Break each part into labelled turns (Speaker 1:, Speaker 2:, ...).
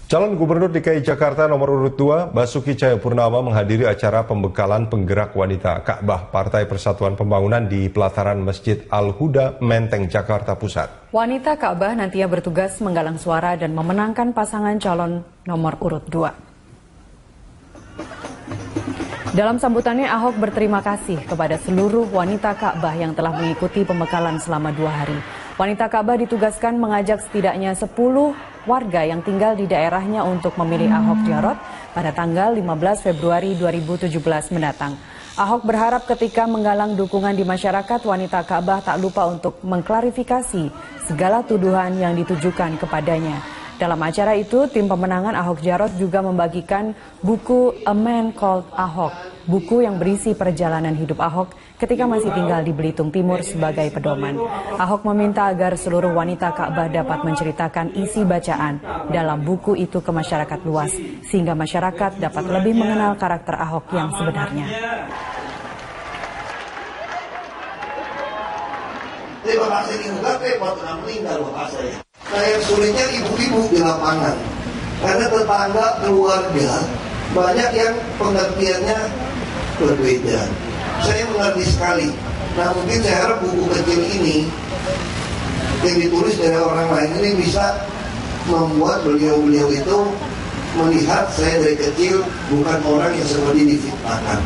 Speaker 1: Calon Gubernur DKI Jakarta nomor urut 2, Basuki Cahayapurnama menghadiri acara pembekalan penggerak wanita Ka'bah Partai Persatuan Pembangunan di pelataran Masjid Al-Huda, Menteng, Jakarta Pusat.
Speaker 2: Wanita Ka'bah nantinya bertugas menggalang suara dan memenangkan pasangan calon nomor urut 2. Dalam sambutannya, Ahok berterima kasih kepada seluruh wanita Ka'bah yang telah mengikuti pembekalan selama 2 hari. Wanita Ka'bah ditugaskan mengajak setidaknya 10 warga yang tinggal di daerahnya untuk memilih Ahok Jarot pada tanggal 15 Februari 2017 mendatang. Ahok berharap ketika menggalang dukungan di masyarakat, wanita Ka'bah tak lupa untuk mengklarifikasi segala tuduhan yang ditujukan kepadanya. Dalam acara itu, tim pemenangan Ahok Jarot juga membagikan buku A Man Called Ahok, buku yang berisi perjalanan hidup Ahok ketika masih tinggal di Belitung Timur sebagai pedoman. Ahok meminta agar seluruh wanita Ka'bah dapat menceritakan isi bacaan dalam buku itu ke masyarakat luas, sehingga masyarakat dapat lebih mengenal karakter Ahok yang sebenarnya.
Speaker 3: Terima kasih juga repot meninggal bapak saya. Nah yang sulitnya ibu-ibu di lapangan, karena tetangga, keluarga banyak yang pengertiannya berbeda. Saya mengerti sekali. Nah mungkin saya harap buku kecil ini yang ditulis dari orang lain ini bisa membuat beliau-beliau itu melihat saya dari kecil bukan orang yang seperti difitnahkan.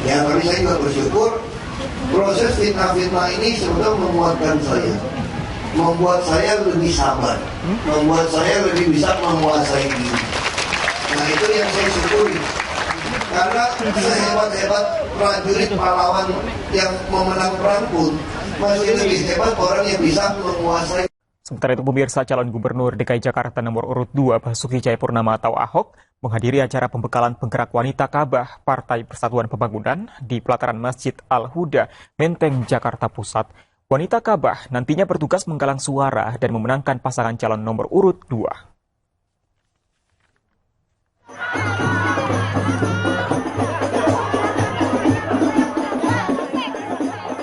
Speaker 3: Ya, tapi saya juga bersyukur proses fitnah-fitnah ini sebetulnya menguatkan saya, membuat saya lebih sabar, membuat saya lebih bisa menguasai diri. Nah itu yang saya syukuri. Karena sehebat-hebat prajurit pahlawan yang memenang perang pun masih lebih hebat orang yang bisa menguasai.
Speaker 4: Sementara itu, pemirsa, calon Gubernur DKI Jakarta nomor urut 2 Basuki Cahayapurnama atau Ahok menghadiri acara pembekalan penggerak wanita Ka'bah Partai Persatuan Pembangunan di pelataran Masjid Al-Huda, Menteng, Jakarta Pusat. Wanita Ka'bah nantinya bertugas menggalang suara dan memenangkan pasangan calon nomor urut 2.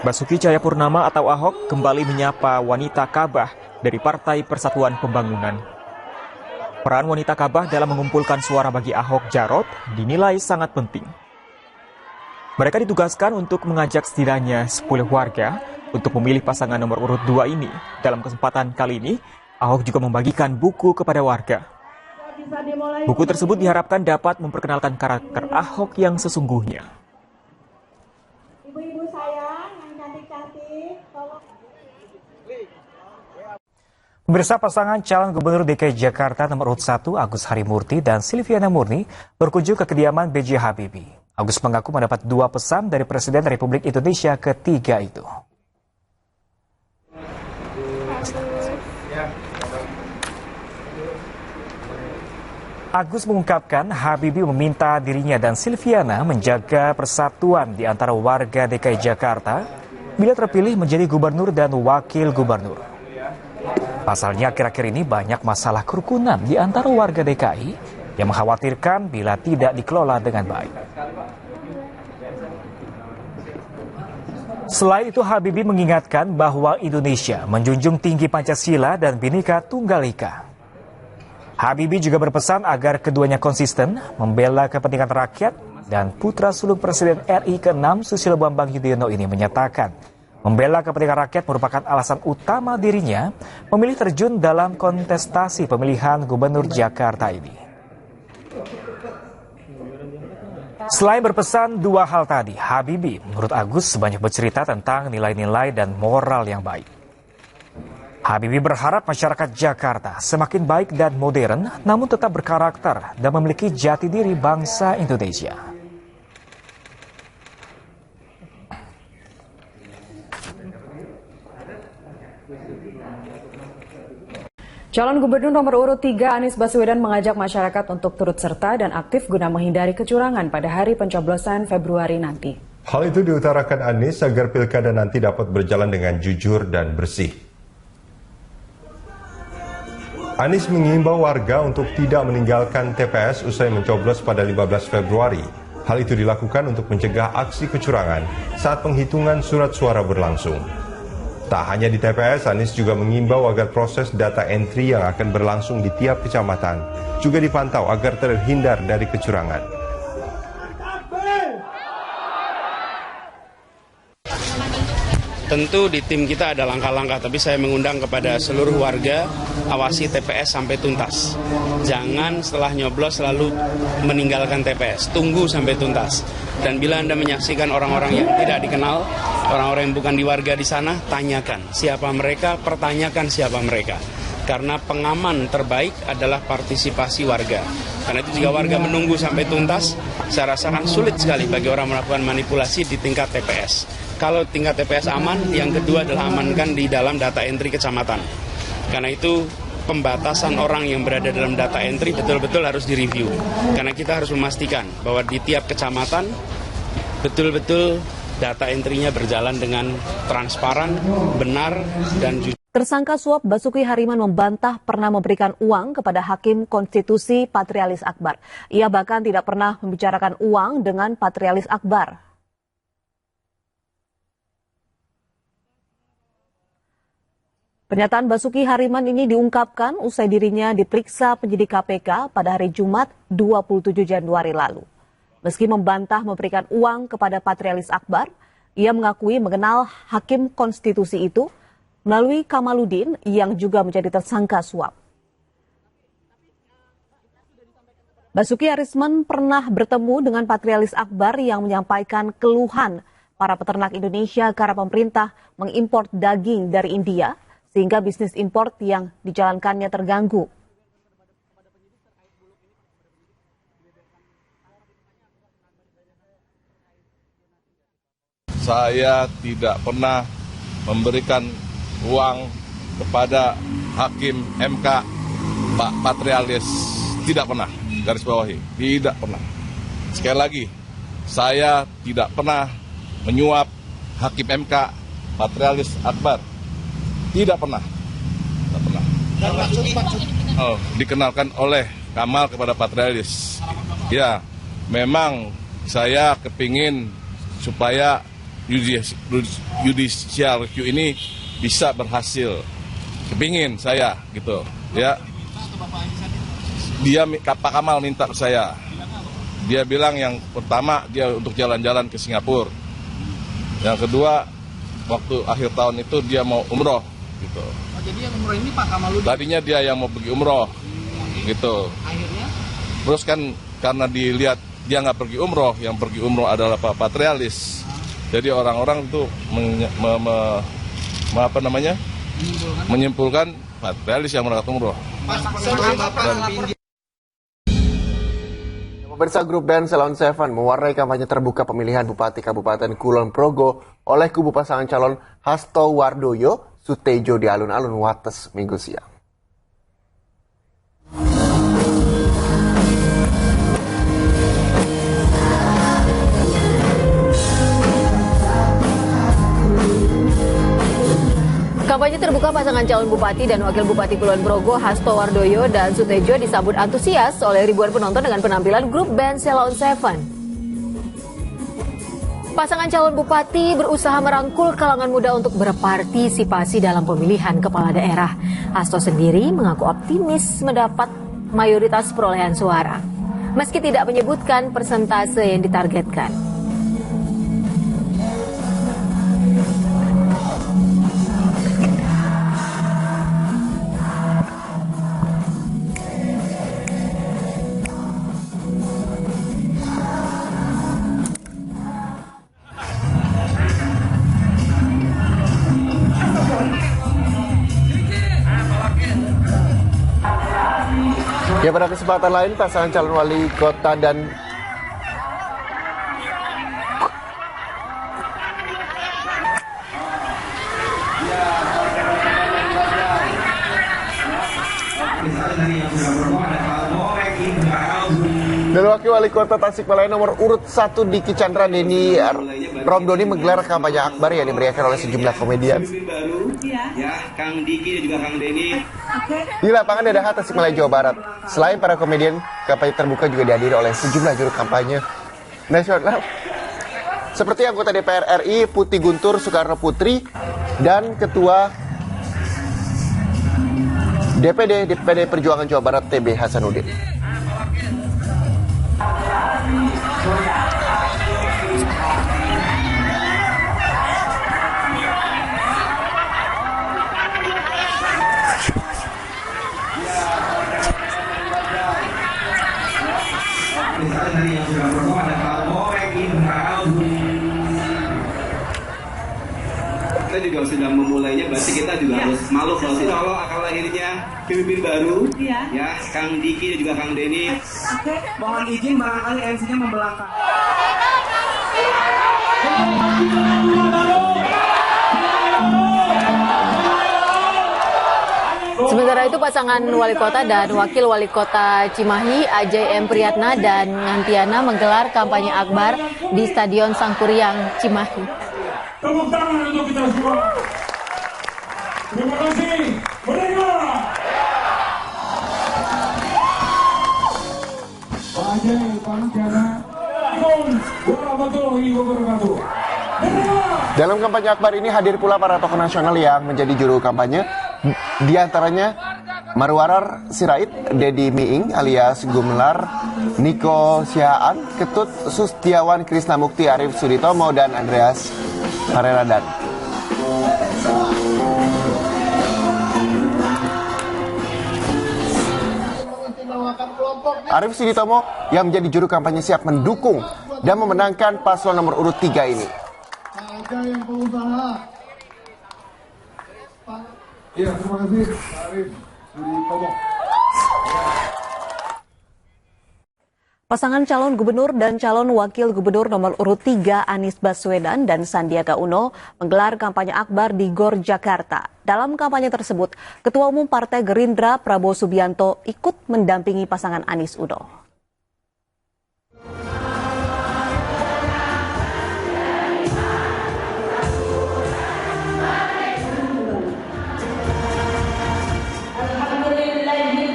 Speaker 4: Basuki Cahayapurnama atau Ahok kembali menyapa wanita Ka'bah dari Partai Persatuan Pembangunan. Peran wanita Ka'bah dalam mengumpulkan suara bagi Ahok Jarot dinilai sangat penting. Mereka ditugaskan untuk mengajak setidaknya 10 warga untuk memilih pasangan nomor urut 2 ini. Dalam kesempatan kali ini, Ahok juga membagikan buku kepada warga. Buku tersebut diharapkan dapat memperkenalkan karakter Ahok yang sesungguhnya.
Speaker 5: Ibu-ibu sayang yang cantik-cantik, tolong.
Speaker 6: Pemirsa, pasangan calon Gubernur DKI Jakarta nomor urut 1 Agus Harimurti dan Silviana Murni berkunjung ke kediaman B.J. Habibie. Agus mengaku mendapat 2 pesan dari Presiden Republik Indonesia ketiga itu. Agus mengungkapkan Habibie meminta dirinya dan Silviana menjaga persatuan di antara warga DKI Jakarta bila terpilih menjadi gubernur dan wakil gubernur. Pasalnya akhir-akhir ini banyak masalah kerukunan di antara warga DKI yang mengkhawatirkan bila tidak dikelola dengan baik. Selain itu, Habibie mengingatkan bahwa Indonesia menjunjung tinggi Pancasila dan Bhinneka Tunggal Ika. Habibie juga berpesan agar keduanya konsisten membela kepentingan rakyat, dan putra sulung Presiden RI ke-6 Susilo Bambang Yudhoyono ini menyatakan membela kepentingan rakyat merupakan alasan utama dirinya memilih terjun dalam kontestasi pemilihan gubernur Jakarta ini. Selain berpesan 2 hal tadi, Habibie menurut Agus banyak bercerita tentang nilai-nilai dan moral yang baik. Habibie berharap masyarakat Jakarta semakin baik dan modern, namun tetap berkarakter dan memiliki jati diri bangsa Indonesia.
Speaker 2: Calon Gubernur nomor urut 3 Anies Baswedan mengajak masyarakat untuk turut serta dan aktif guna menghindari kecurangan pada hari pencoblosan Februari nanti.
Speaker 1: Hal itu diutarakan Anies agar pilkada nanti dapat berjalan dengan jujur dan bersih. Anies mengimbau warga untuk tidak meninggalkan TPS usai mencoblos pada 15 Februari. Hal itu dilakukan untuk mencegah aksi kecurangan saat penghitungan surat suara berlangsung. Tak hanya di TPS, Anies juga mengimbau agar proses data entry yang akan berlangsung di tiap kecamatan juga dipantau agar terhindar dari kecurangan.
Speaker 7: Tentu di tim kita ada langkah-langkah, tapi saya mengundang kepada seluruh warga, awasi TPS sampai tuntas. Jangan setelah nyoblos lalu meninggalkan TPS, tunggu sampai tuntas. Dan bila Anda menyaksikan orang-orang yang tidak dikenal, orang-orang yang bukan di warga di sana, tanyakan siapa mereka, pertanyakan siapa mereka. Karena pengaman terbaik adalah partisipasi warga. Karena itu jika warga menunggu sampai tuntas, saya rasakan sulit sekali bagi orang melakukan manipulasi di tingkat TPS. Kalau tingkat TPS aman, yang kedua adalah amankan di dalam data entry kecamatan. Karena itu pembatasan orang yang berada dalam data entry betul-betul harus direview. Karena kita harus memastikan bahwa di tiap kecamatan betul-betul data entry-nya berjalan dengan transparan, benar, dan jujur.
Speaker 2: Tersangka suap Basuki Hariman membantah pernah memberikan uang kepada Hakim Konstitusi Patrialis Akbar. Ia bahkan tidak pernah membicarakan uang dengan Patrialis Akbar. Pernyataan Basuki Hariman ini diungkapkan usai dirinya diperiksa penyidik KPK pada hari Jumat 27 Januari lalu. Meski membantah memberikan uang kepada Patrialis Akbar, ia mengakui mengenal Hakim Konstitusi itu melalui Kamaludin yang juga menjadi tersangka suap. Basuki Hariman pernah bertemu dengan Patrialis Akbar yang menyampaikan keluhan para peternak Indonesia karena pemerintah mengimpor daging dari India, sehingga bisnis impor yang dijalankannya terganggu.
Speaker 8: Saya tidak pernah memberikan uang kepada Hakim MK Pak Patrialis. Tidak pernah, garis bawahi, tidak pernah. Sekali lagi, saya tidak pernah menyuap Hakim MK Patrialis Akbar. Tidak pernah. Tidak pernah. Oh, dikenalkan oleh Kamal kepada Patrialis. Ya, memang saya kepingin supaya judicial review ini bisa berhasil. Kepingin saya gitu, ya. Pak Kamal minta ke saya. Dia bilang yang pertama dia untuk jalan-jalan ke Singapura. Yang kedua, waktu akhir tahun itu dia mau umroh. Gitu.
Speaker 9: Oh, jadi yang umroh ini Pak Kamaludin?
Speaker 8: Tadinya dia yang mau pergi umroh, gitu.
Speaker 9: Akhirnya?
Speaker 8: Terus kan karena dilihat dia nggak pergi umroh, yang pergi umroh adalah Pak Patrialis. Jadi orang-orang tuh menyimpulkan Patrialis yang berangkat umroh.
Speaker 10: Pemirsa, grup band Ceylon Seven mewarnai kampanye terbuka pemilihan Bupati Kabupaten Kulon Progo oleh kubu pasangan calon Hasto Wardoyo Sutejo di alun-alun Wates Minggu siang.
Speaker 2: Kampanye terbuka pasangan calon bupati dan wakil bupati Kulon Progo Hasto Wardoyo dan Sutejo disambut antusias oleh ribuan penonton dengan penampilan grup band Ceylon Seven. Pasangan calon bupati berusaha merangkul kalangan muda untuk berpartisipasi dalam pemilihan kepala daerah. Hasto sendiri mengaku optimis mendapat mayoritas perolehan suara, meski tidak menyebutkan persentase yang ditargetkan.
Speaker 10: Ya, pada kesempatan lain pasangan calon wali kota dan wakil wali kota Tasikmalaya nomor urut 1 Diki Chandra Denny Romdoni menggelar kampanye akbar yang diberikan oleh sejumlah komedian.
Speaker 11: Ya, Kang Diki dan juga Kang Denny.
Speaker 10: Di lapangan Dadaha, Tasikmalaya, Jawa Barat. Selain para komedian, kampanye terbuka juga dihadiri oleh sejumlah juru kampanye nasional seperti anggota DPR RI Putih Guntur Soekarno Putri dan Ketua DPD Perjuangan Jawa Barat TB Hasanuddin.
Speaker 11: Kita juga sudah memulainya, berarti kita juga harus malu kalau akal lahirnya pemimpin baru, ya Kang Diki dan juga Kang Denny.
Speaker 9: Mohon izin barangkali MC-nya membelakang.
Speaker 2: Sementara itu pasangan wali kota dan wakil wali kota Cimahi Ajay M. Priyatna dan Ngantiana menggelar kampanye akbar di Stadion Sangkuriang Cimahi.
Speaker 12: Tepuk tangan untuk kita semua. Terima kasih. Merdeka! Pak Ajay, Pak Ngantiana, warahmatullahi wabarakatuh.
Speaker 10: Dalam kampanye akbar ini hadir pula para tokoh nasional yang menjadi juru kampanye, di antaranya Marwarar Sirait, Dedi Miing alias Gumelar, Niko Sihaan, Ketut Sustiawan Krisnamukti, Arif Suditomo, dan Andreas Hareradan. Arif Suditomo yang menjadi juru kampanye siap mendukung dan memenangkan paslon nomor urut 3 ini.
Speaker 12: Iya, terima kasih Pak Arif Suditomo.
Speaker 2: Pasangan calon gubernur dan calon wakil gubernur nomor urut 3 Anies Baswedan dan Sandiaga Uno menggelar kampanye akbar di GOR Jakarta. Dalam kampanye tersebut, Ketua Umum Partai Gerindra Prabowo Subianto ikut mendampingi pasangan Anies Uno.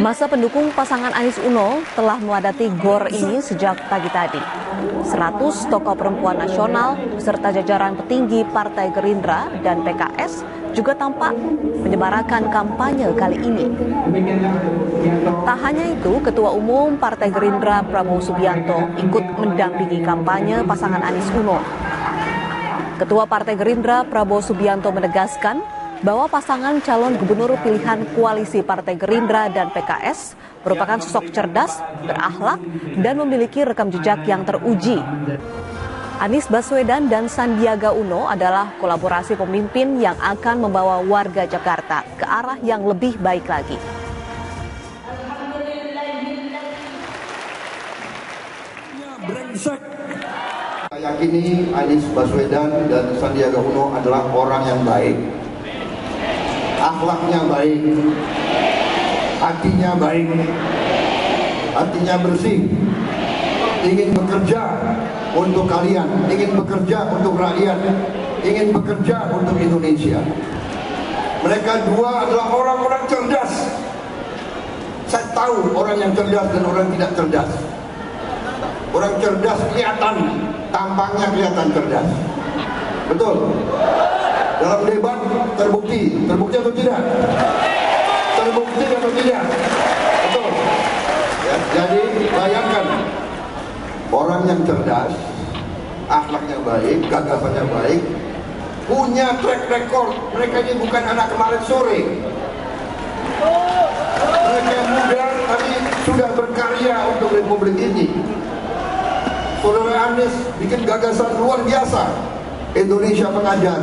Speaker 2: Masa pendukung pasangan Anies Uno telah memadati GOR ini sejak pagi tadi. 100 tokoh perempuan nasional beserta jajaran petinggi Partai Gerindra dan PKS juga tampak menyemarakan kampanye kali ini. Tak hanya itu, Ketua Umum Partai Gerindra Prabowo Subianto ikut mendampingi kampanye pasangan Anies Uno. Ketua Partai Gerindra Prabowo Subianto menegaskan bahwa pasangan calon gubernur pilihan koalisi Partai Gerindra dan PKS merupakan sosok cerdas, berakhlak, dan memiliki rekam jejak yang teruji. Anies Baswedan dan Sandiaga Uno adalah kolaborasi pemimpin yang akan membawa warga Jakarta ke arah yang lebih baik lagi.
Speaker 3: Saya yakini Anies Baswedan dan Sandiaga Uno adalah orang yang baik. Akhlaknya baik, hatinya baik, hatinya bersih, ingin bekerja untuk kalian, ingin bekerja untuk rakyat, ingin bekerja untuk Indonesia. Mereka dua adalah orang-orang cerdas. Saya tahu orang yang cerdas dan orang yang tidak cerdas. Orang cerdas kelihatan, tampangnya kelihatan cerdas. Betul? Dalam debat terbukti atau tidak? Terbukti atau tidak? Betul. Ya, jadi bayangkan orang yang cerdas, akhlaknya baik, gagasannya baik, punya track record. Mereka ini bukan anak kemarin sore. Mereka muda tapi sudah berkarya untuk Republik ini. Saudara Anies bikin gagasan luar biasa. Indonesia mengajar.